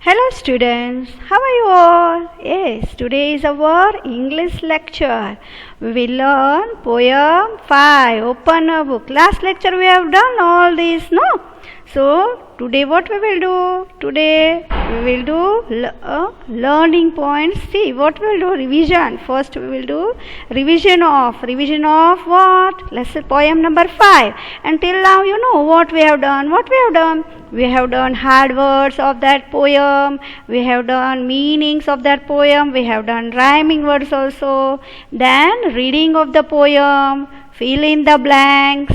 Hello students, how are you all? Yes, today is our English lecture. We will learn poem 5, open a book. Last lecture we have done all this, no? So, today what we will do? Today we will do learning points. See, what we will do? Revision. First we will do revision of what? Let's say poem number 5. Until now you know what we have done. We have done hard words of that poem. We have done meanings of that poem. We have done rhyming words also. Then reading of the poem, fill in the blanks,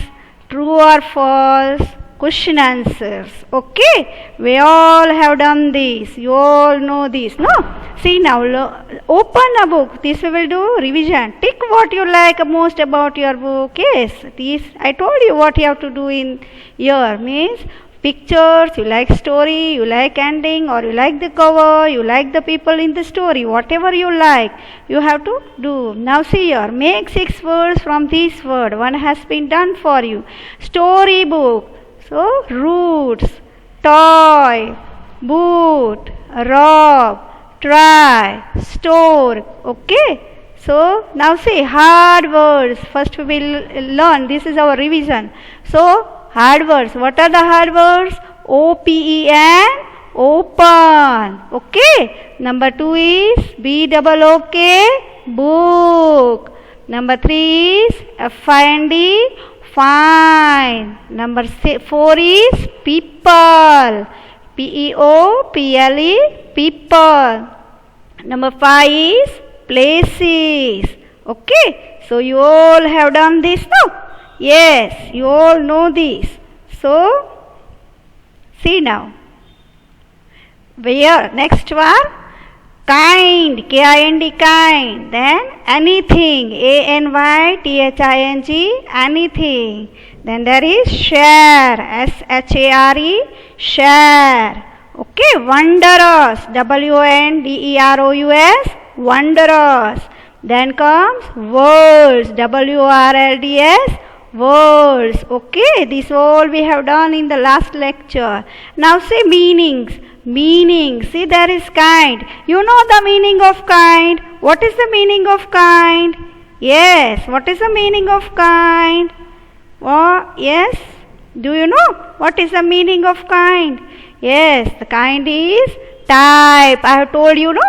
true or false, question answers. Okay, we all have done this. You all know this, no? See now, open a book. This we will do revision. Tick what you like most about your book. Yes, this I told you what you have to do in here. Means pictures, you like story, you like ending, or you like the cover, you like the people in the story, whatever you like, you have to do. Now see here, make 6 words from this word. One has been done for you. Storybook. So, roots, toy, boot, rob, try, store. Okay. So, now see, hard words. First we will learn. This is our revision. So, hard words. What are the hard words? OPEN, open. Okay. Number 2 is BOOK, book. Number 3 is FIND, find. Number 4 is people. PEOPLE, people. Number 5 is places. Okay. So you all have done this now? Yes, you all know this. So, see now. Where? Next one. Kind, KIND, kind. Then anything, ANYTHING, anything. Then there is share, SHARE, share. Okay, wondrous, WONDEROUS, wondrous. Then comes words, WORLDS, words. Okay, this all we have done in the last lecture. Now say meanings. Meaning, see there is kind. You know the meaning of kind. What is the meaning of kind? Yes, what is the meaning of kind? Oh, yes, do you know what is the meaning of kind? Yes, the kind is type. I have told you, no?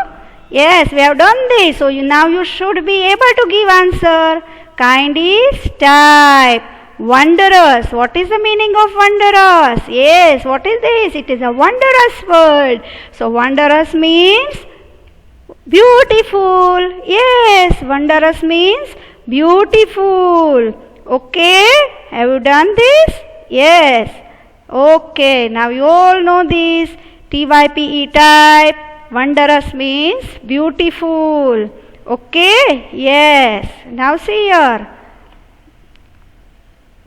Yes, we have done this. So now you should be able to give answer. Kind is type. Wondrous. What is the meaning of wondrous? Yes, what is this? It is a wondrous word. So wondrous means beautiful. Yes, wondrous means beautiful. Okay, have you done this? Yes. Okay, now you all know this. TYPE, type. Wondrous means beautiful. Okay, yes. Now see here.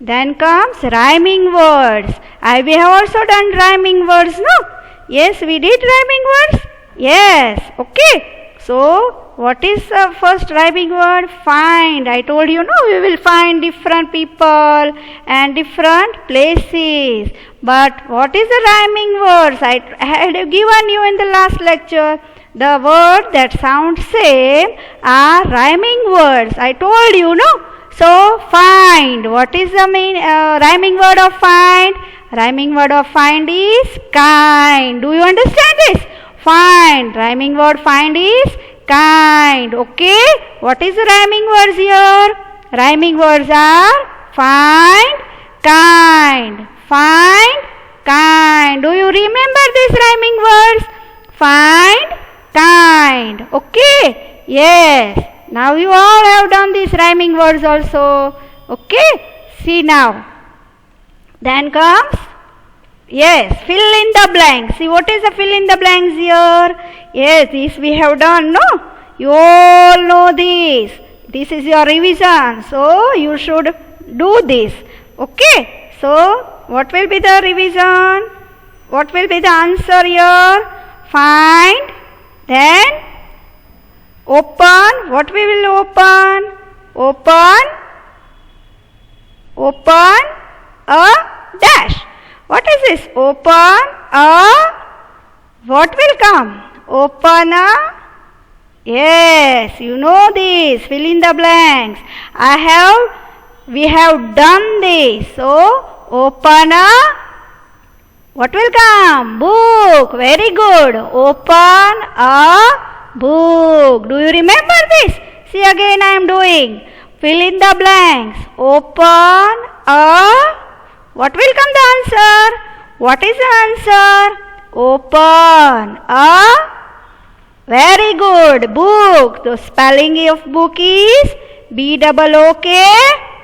Then comes rhyming words. We have also done rhyming words, no? Yes, we did rhyming words. Yes, okay. So, what is the first rhyming word? Find. I told you, no, we will find different people and different places. But what is the rhyming words? I had given you in the last lecture. The word that sound same are rhyming words. I told you, no? So, find. What is the rhyming word of find? Rhyming word of find is kind. Do you understand this? Find. Rhyming word find is kind. Okay. What is the rhyming words here? Rhyming words are find, kind. Find, kind. Do you remember these rhyming words? Find, kind. Okay. Yes. Now you all have done these rhyming words also. Okay. See now. Then comes, yes, fill in the blanks. See what is the fill in the blanks here? Yes, this we have done, no? You all know this. This is your revision. So you should do this. Okay. So what will be the revision? What will be the answer here? Find. Then open. What we will open? Open a dash. What is this? Open a What will come? Open a. Yes, you know this. Fill in the blanks. We have done this. So, open a. What will come? Book. Very good. Open a book. Do you remember this? See again I am doing. Fill in the blanks. Open a. What will come the answer? What is the answer? Open a. Very good. Book. The spelling of book is B-O-O-K.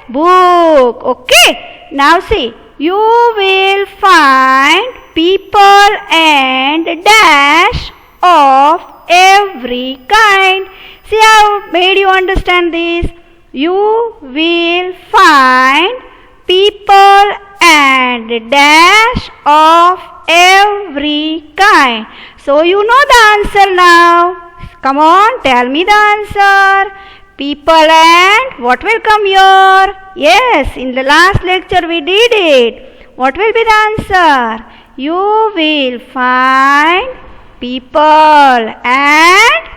Book. Okay. Now see. You will find people and dash of every kind. See how I made you understand this. You will find people and dash of every kind. So you know the answer now. Come on, tell me the answer. People and what will come here? Yes, in the last lecture we did it. What will be the answer? You will find people and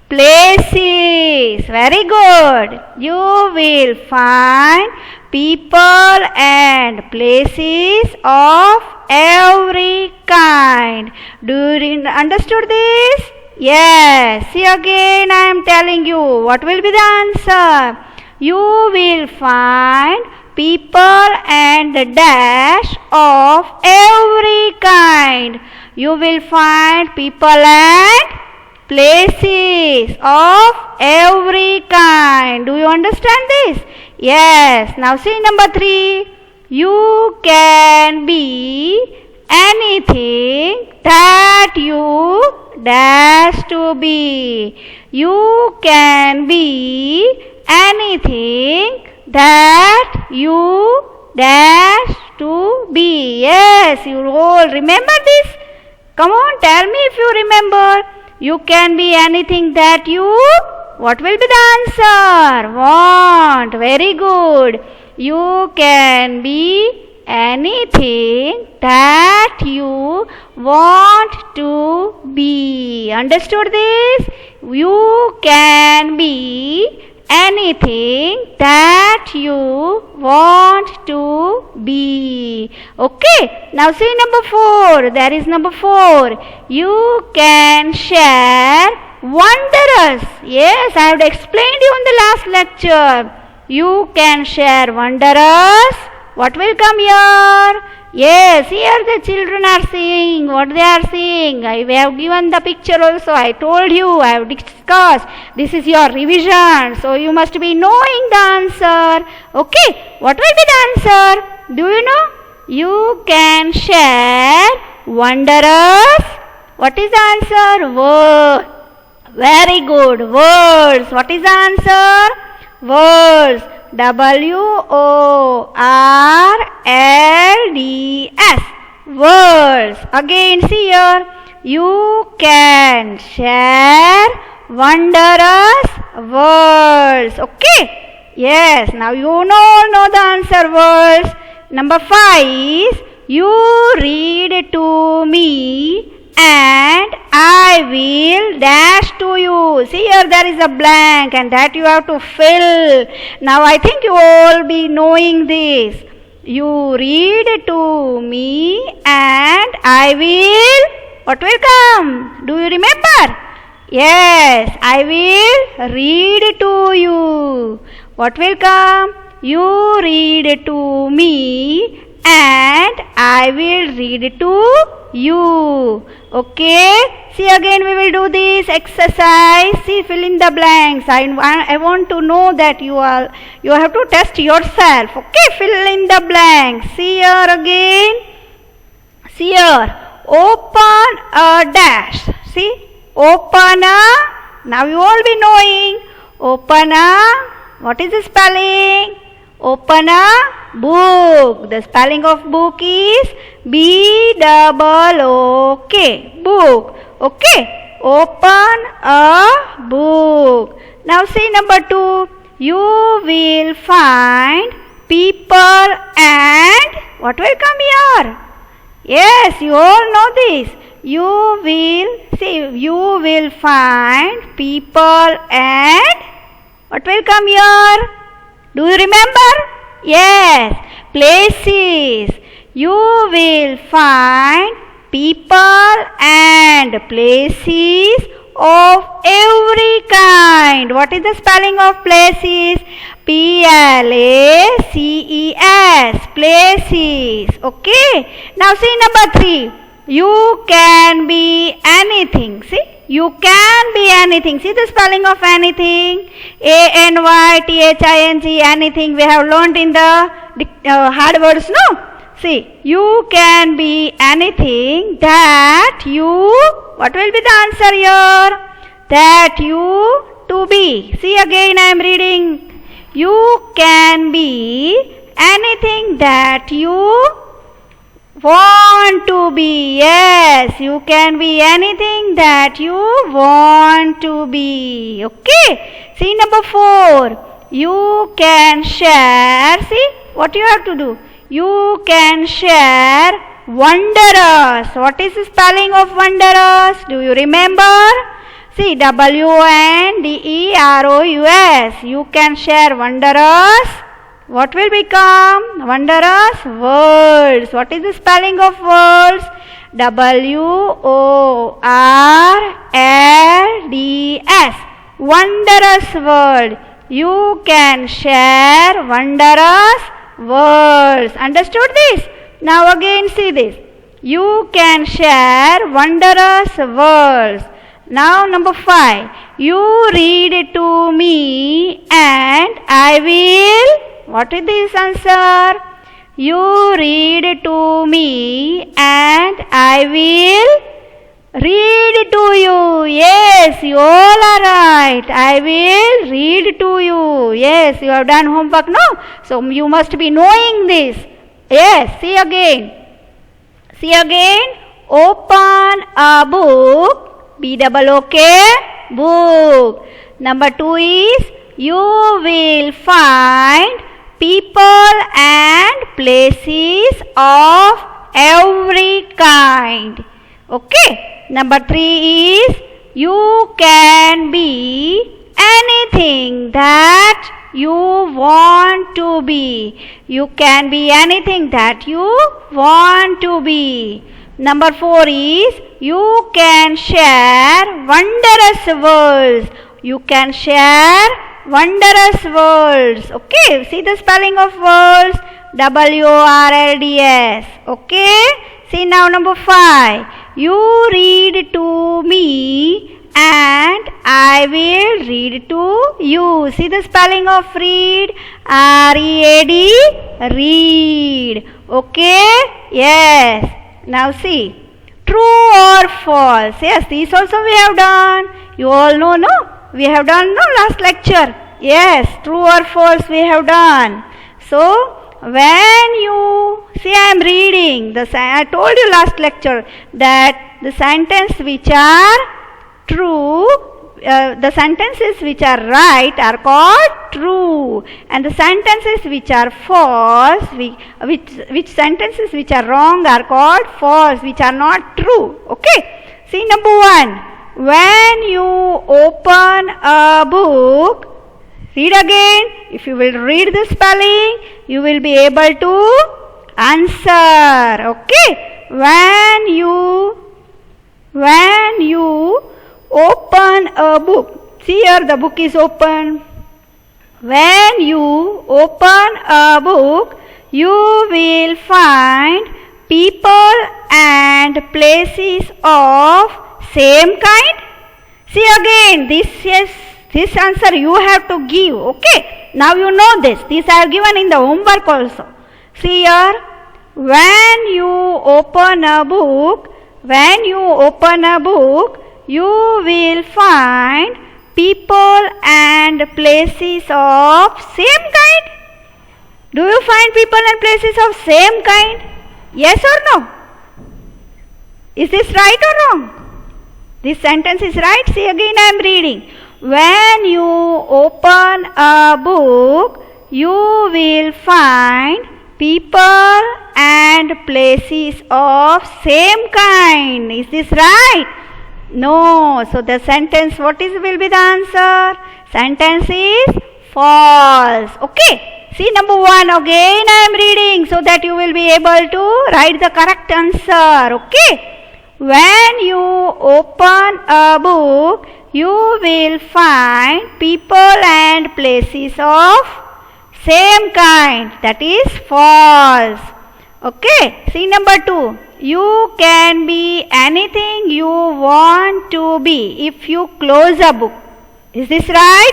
places. Very good. You will find people and places of every kind. Do you understood this? Yes. See again I am telling you. What will be the answer? You will find people and dash of every kind. You will find people and places of every kind. Do you understand this? Yes. Now see number 3. You can be anything that you dash to be. You can be anything that you dash to be. Yes, you all remember this? Come on, tell me if you remember. You can be anything that you. What will be the answer? Want. Very good. You can be anything that you want to be. Understood this? You can be anything that you want to be. Okay. Now see number 4. There is number 4. You can share wondrous. Yes, I have explained you in the last lecture. You can share wondrous. What will come here? Yes, here the children are seeing what they are seeing. I have given the picture also. I told you, I have discussed. This is your revision. So you must be knowing the answer. Okay, what will be the answer? Do you know? You can share wondrous. What is the answer? Word. Very good. Words. What is the answer? Words. W-O-R-L-D-S. Words. Again see here. You can share wondrous words. Okay. Yes. Now you all know the answer. Words. Number 5 is you read to me and I will dash to you. See here there is a blank and that you have to fill. Now I think you all be knowing this. You read to me and I will. What will come? Do you remember? Yes, I will read to you. What will come? You read to me and I will read to you. Okay. See again we will do this exercise. See, fill in the blanks. I want to know that you have to test yourself. Okay. Fill in the blanks. See here again. See here. Open a dash. See. Open a. Now you all be knowing. Open a. What is the spelling? Open a book. The spelling of book is B-O-O-K. Book. Okay. Open a book. Now see number 2. You will find people and what will come here? Yes, you all know this. you will find people and what will come here? Do you remember? Yes, places. You will find people and places of every kind. What is the spelling of places? Places. Places. Okay. Now see number 3. You can be anything. See? You can be anything. See the spelling of anything? anything. Anything we have learned in the hard words, no? See, you can be anything that you, what will be the answer here? That you to be. See again I am reading. You can be anything that you want to be. Yes, you can be anything that you want to be. Okay. See number 4. You can share. See what you have to do. You can share wondrous. What is the spelling of wondrous? Do you remember? See, wonderous. You can share wondrous. What will become? Wondrous words. What is the spelling of words? words. Wondrous word. You can share wondrous words. Understood this? Now again see this. You can share wondrous words. Now number 5. You read it to me and I will. What is this answer? You read it to me and I will read to you. Yes, you all are right. I will read to you. Yes, you have done homework, no? So you must be knowing this. Yes, see again. See again. Open a book. BOOK. Book. Number 2 is you will find people and places of every kind. Okay. Number 3 is you can be anything that you want to be. You can be anything that you want to be. Number 4 is you can share wondrous words. You can share wondrous words. Okay, see the spelling of words? WORLDS. Okay, see now number 5. You read to me and I will read to you. See the spelling of read? READ. Read. Okay? Yes. Now see. True or false? Yes, these also we have done. You all know, no? We have done, no, last lecture. Yes, true or false we have done. So, when you see, I am reading I told you last lecture that the sentence which are true, the sentences which are right are called true, and the sentences which are false, which sentences which are wrong are called false, which are not true. Okay. See number 1. When you open a book, read again. If you will read the spelling, you will be able to answer. Okay. When you open a book, see here the book is open. When you open a book, you will find people and places of same kind. See again, this answer you have to give. Okay, now you know this. This I have given in the homework also. See here, when you open a book, you will find people and places of same kind. Do you find people and places of same kind? Yes or no? Is this right or wrong? This sentence is right. See again I am reading. When you open a book, you will find people and places of same kind. Is this right? No. So the sentence, what is will be the answer? Sentence is false. Okay. See number 1 again I am reading so that you will be able to write the correct answer. Okay. When you open a book, you will find people and places of same kind. That is false. Okay. See number 2. You can be anything you want to be if you close a book. Is this right?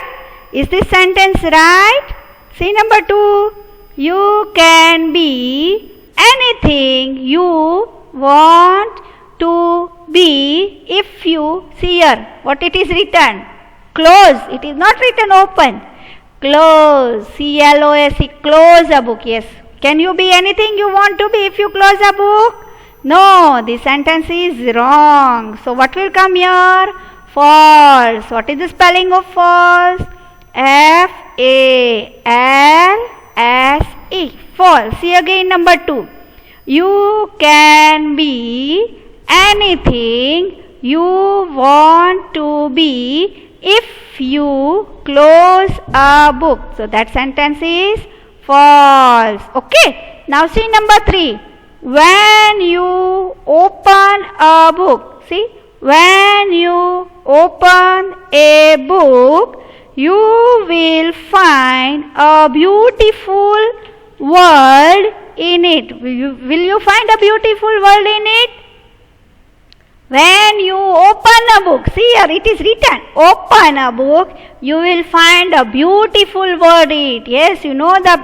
Is this sentence right? See number 2. You can be anything you want to be if you, see here what it is written, close. It is not written open. Close. C-L-O-S-E. Close a book. Yes. Can you be anything you want to be if you close a book? No, the sentence is wrong. So what will come here? False. What is the spelling of false? F-A-L-S-E. False. See again number 2. You can be anything you want to be if you close a book. So that sentence is false. Okay. Now see number 3. When you open a book, see, when you open a book, you will find a beautiful world in it. Will you find a beautiful world in it? When you open a book, see here it is written, open a book, you will find a beautiful word in it. Yes, you know the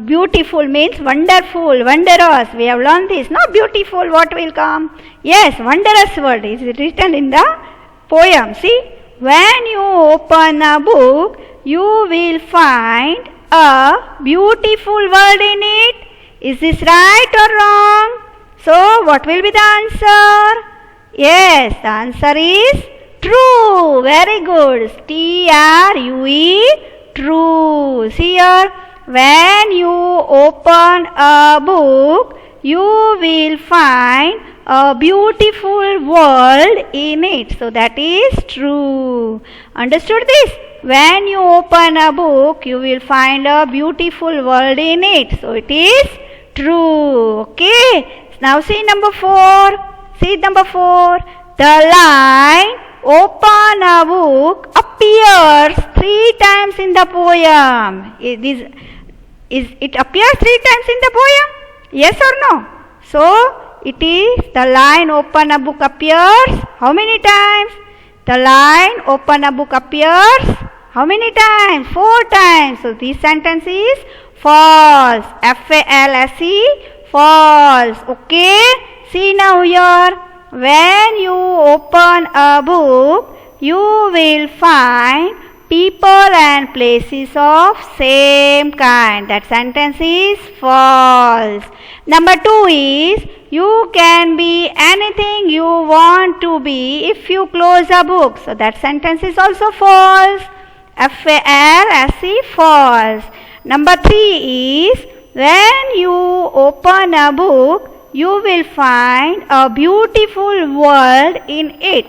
beautiful means wonderful, wondrous. We have learned this. Not beautiful, what will come? Yes, wondrous word is written in the poem. See, when you open a book, you will find a beautiful word in it. Is this right or wrong? So, what will be the answer? Yes, the answer is true. Very good. T-R-U-E, true. See here, when you open a book, you will find a beautiful world in it. So, that is true. Understood this? When you open a book, you will find a beautiful world in it. So, it is true. Okay. Now see number 4. See number 4. The line open a book appears 3 times in the poem. It appears 3 times in the poem? Yes or no? So it is the line open a book appears how many times? The line open a book appears how many times? 4 times. So this sentence is false. F-A-L-S-E. False. Okay. See now here. When you open a book, you will find people and places of same kind. That sentence is false. Number 2 is, you can be anything you want to be if you close a book. So that sentence is also false. F-A-L-S-E. False. Number 3 is, when you open a book, you will find a beautiful world in it.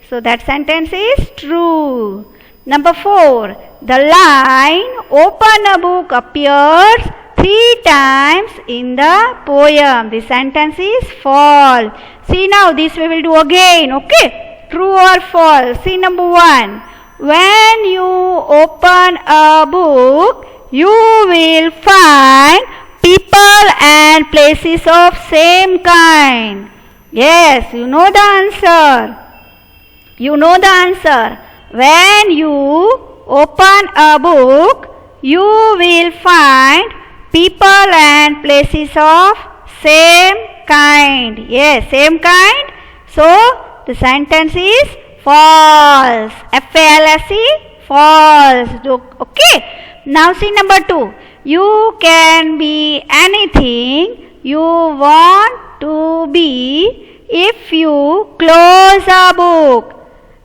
So that sentence is true. Number 4, the line open a book appears 3 times in the poem. The sentence is false. See now, this we will do again. Okay, true or false. See number 1. When you open a book, you will find people and places of same kind. Yes, you know the answer. You know the answer. When you open a book, you will find people and places of same kind. Yes, same kind. So, the sentence is false. F-A-L-S-E. False. Okay. Now see number 2. You can be anything you want to be if you close a book.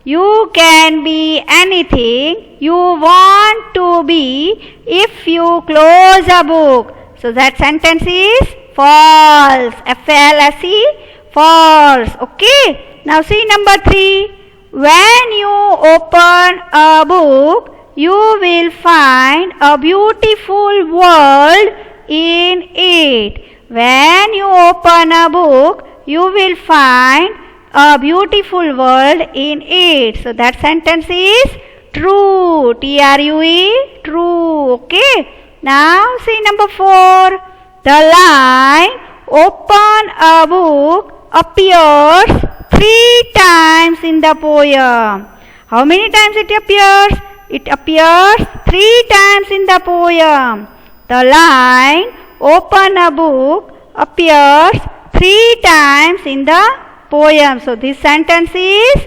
You can be anything you want to be if you close a book. So that sentence is false. F-A-L-S-E, false. Okay. Now see number 3. When you open a book, you will find a beautiful world in it. When you open a book, you will find a beautiful world in it. So that sentence is true. T-R-U-E, true. Okay. Now see number 4. The line open a book appears 3 times in the poem. How many times it appears? It appears 3 times in the poem. The line open a book appears 3 times in the poem. So this sentence is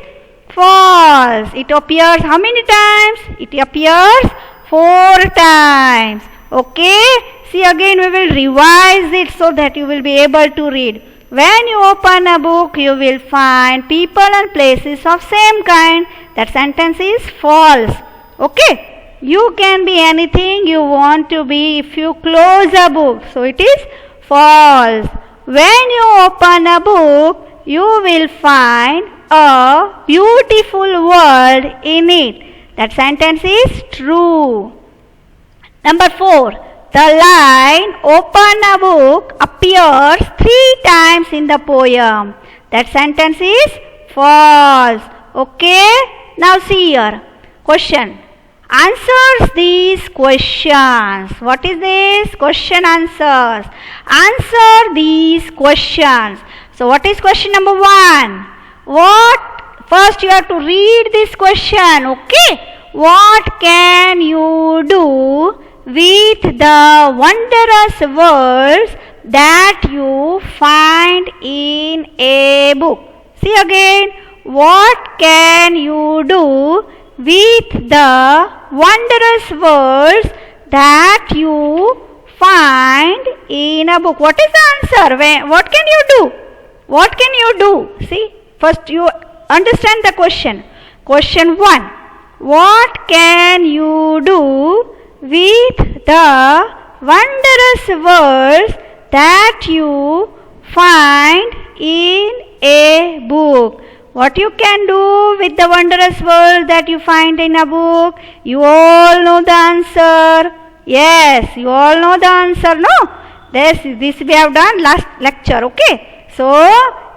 false. It appears how many times? It appears 4 times. Okay. See, again we will revise it so that you will be able to read. When you open a book, you will find people and places of same kind. That sentence is false. Okay. You can be anything you want to be if you close a book. So it is false. When you open a book, you will find a beautiful world in it. That sentence is true. Number 4. The line open a book appears 3 times in the poem. That sentence is false. Okay. Now see here. Question. Answers these questions. What is this? Question answers. Answer these questions. So what is question number 1? What? First you have to read this question. Okay. What can you do with the wondrous words that you find in a book? See again. What can you do with the wondrous words that you find in a book? What is the answer? What can you do? What can you do? See, first you understand the question. Question 1. What can you do with the wondrous words that you find in a book? What you can do with the wondrous words that you find in a book? You all know the answer. Yes, you all know the answer, no? This we have done last lecture, okay? So,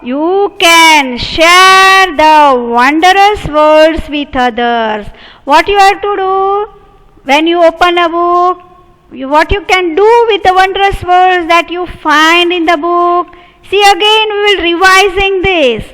you can share the wondrous words with others. What you have to do when you open a book? What you can do with the wondrous words that you find in the book? See again, we will revising this.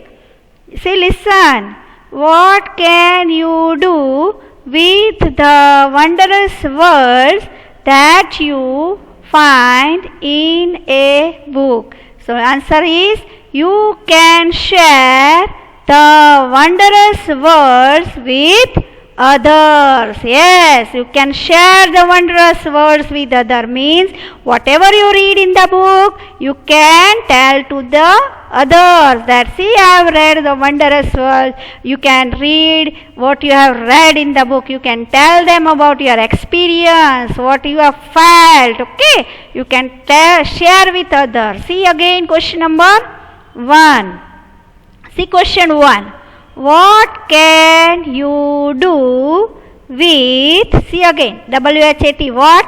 See, listen. What can you do with the wondrous words that you find in a book? So, answer is you can share the wondrous words with others. Yes, you can share the wondrous words with others. Means whatever you read in the book, you can tell to the others that see, I have read the wondrous words. You can read what you have read in the book. You can tell them about your experience, what you have felt. Okay, you can share with others. See again question number 1. See question 1. What can you do with, see again, W-H-A-T, what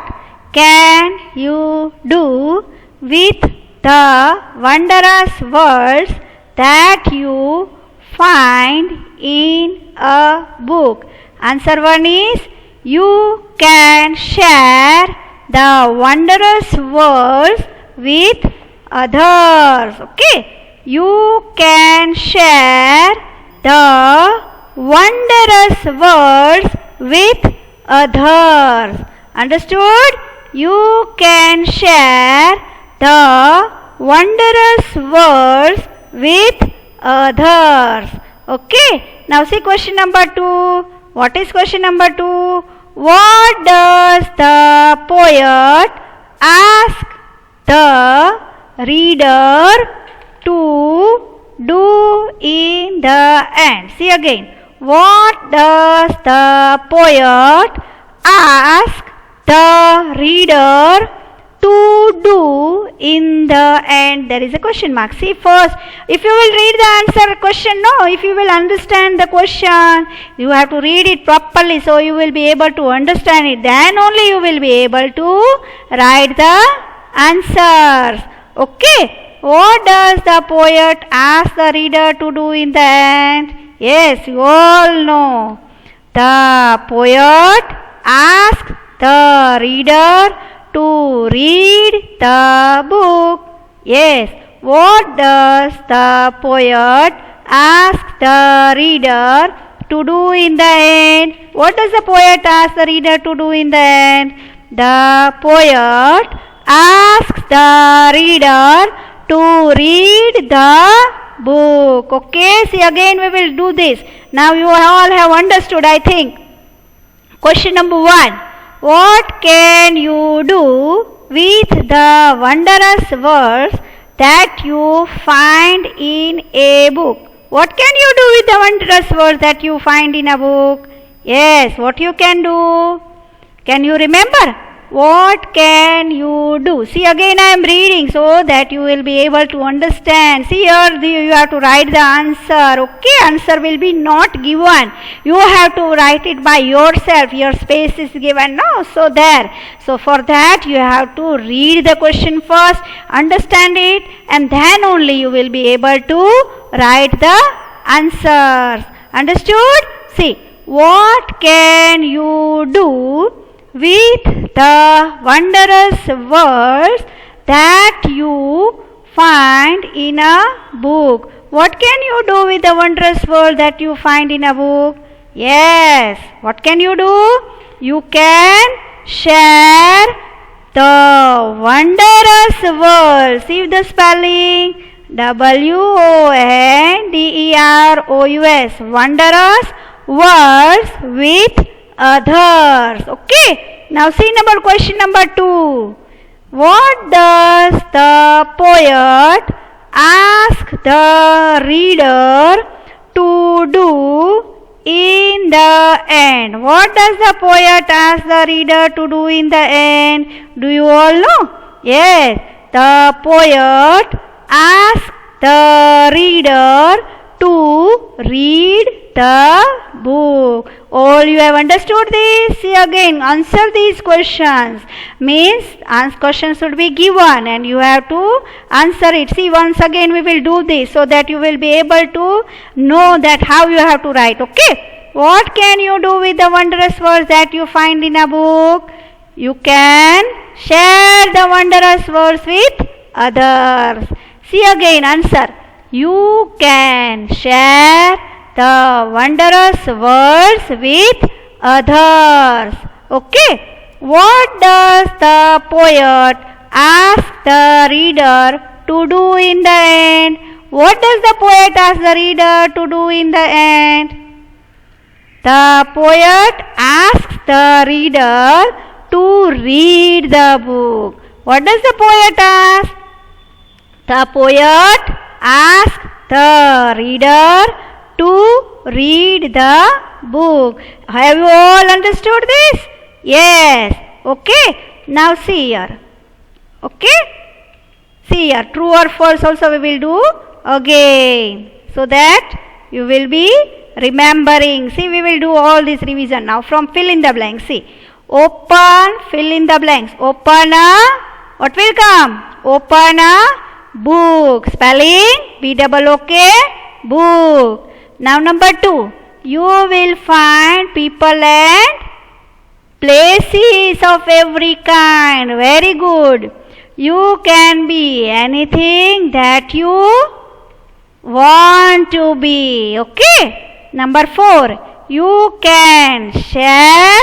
can you do with the wondrous words that you find in a book? Answer 1 is you can share the wondrous words with others. Okay, you can share the wondrous words with others. Understood? You can share the wondrous words with others. Okay. Now see question number 2. What is question number 2? What does the poet ask the reader to do in the end? See again. What does the poet ask the reader to do in the end? There is a question mark. See first, if you will read the answer question, no, if you will understand the question, you have to read it properly, so you will be able to understand it. Then only you will be able to write the answers. Okay. What does the poet ask the reader to do in the end? Yes, you all know. The poet asks the reader to read the book. Yes, what does the poet ask the reader to do in the end? What does the poet ask the reader to do in the end? The poet asks the reader to read the book. Okay, see again we will do this. Now you all have understood, I think. Question number 1. What can you do with the wondrous words that you find in a book? What can you do with the wondrous words that you find in a book? Yes, what you can do? Can you remember? What can you do? See again I am reading so that you will be able to understand. See here you have to write the answer. Okay, answer will be not given. You have to write it by yourself. Your space is given now. So there. So for that you have to read the question first, understand it, and then only you will be able to write the answers. Understood? See, what can you do with the wondrous words that you find in a book? What can you do with the wondrous words that you find in a book? Yes, what can you do? You can share the wondrous words. See the spelling, WONDEROUS, wondrous words with others. Okay, now see question number 2. What does the poet ask the reader to do in the end? What does the poet ask the reader to do in the end? Do you all know? Yes, the poet asks the reader to read the book. All you have understood this? See again, answer these questions. Means questions should be given and you have to answer it. See, once again we will do this so that you will be able to know that how you have to write. Okay, what can you do with the wondrous words that you find in a book? You can share the wondrous words with others. See again, answer. You can share the wondrous words with others. Okay. What does the poet ask the reader to do in the end? What does the poet ask the reader to do in the end? The poet asks the reader to read the book. What does the poet ask? The poet asks the reader to read the book. Have you all understood this? Yes. Okay. Now see here. Okay. See here. True or false also we will do again, so that you will be remembering. See, we will do all this revision now from fill in the blanks. See, open, fill in the blanks. Open a, what will come? Open a book. Spelling B-double-O-K, book. Now number 2, you will find people and places of every kind. Very good. You can be anything that you want to be. Okay. Number 4, you can share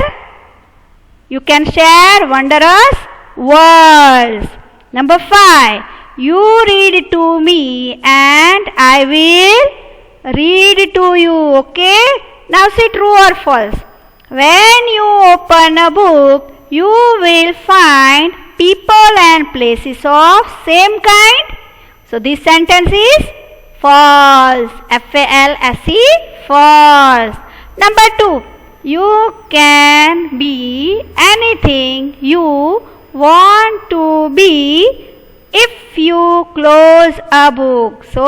wondrous words. Number 5, you read to me and I will read to you. Okay. Now see, true or false. When you open a book, you will find people and places of same kind. So this sentence is false. F-A-L-S-E, false. Number 2, you can be anything you want to be if you close a book. So,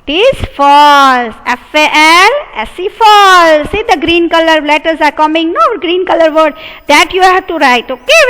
it is false. F-A-L-S-E, false. See, the green color letters are coming. No, green color word that you have to write. Okay,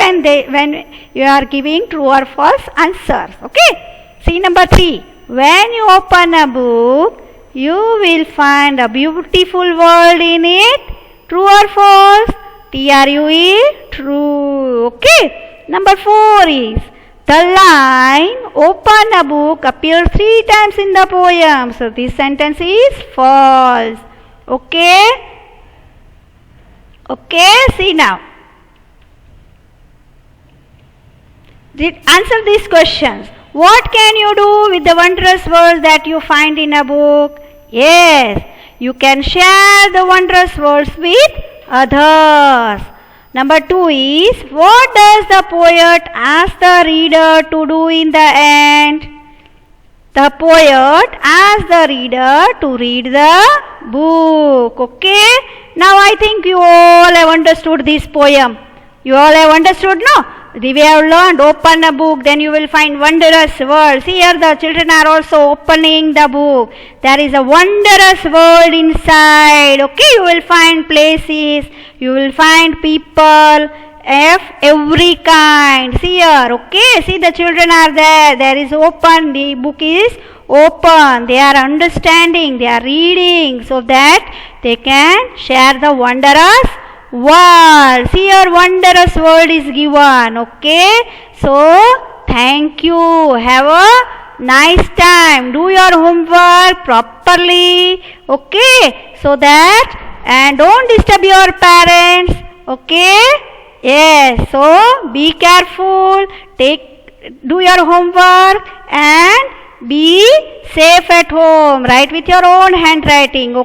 when you are giving true or false answers. Okay. See number 3. When you open a book, you will find a beautiful world in it. True or false? T-R-U-E, true. Okay. Number 4 is the line open a book appears 3 times in the poem. So this sentence is false. Okay. Okay. See now. Answer these questions. What can you do with the wondrous words that you find in a book? Yes, you can share the wondrous words with others. Number 2 is, what does the poet ask the reader to do in the end? The poet asks the reader to read the book. Okay? Now I think you all have understood this poem. You all have understood, no? We have learned, open a book, then you will find wondrous words. Here the children are also opening the book. There is a wondrous world inside. Okay, you will find places, you will find people of every kind. See here, okay, see the children are there. There is open, the book is open. They are understanding, they are reading so that they can share the wondrous world. See, your wondrous world is given. Okay, so thank you. Have a nice time. Do your homework properly. Okay, so that, and don't disturb your parents. Okay, yes, so be careful, do your homework and be safe at home. Write with your own handwriting. Okay?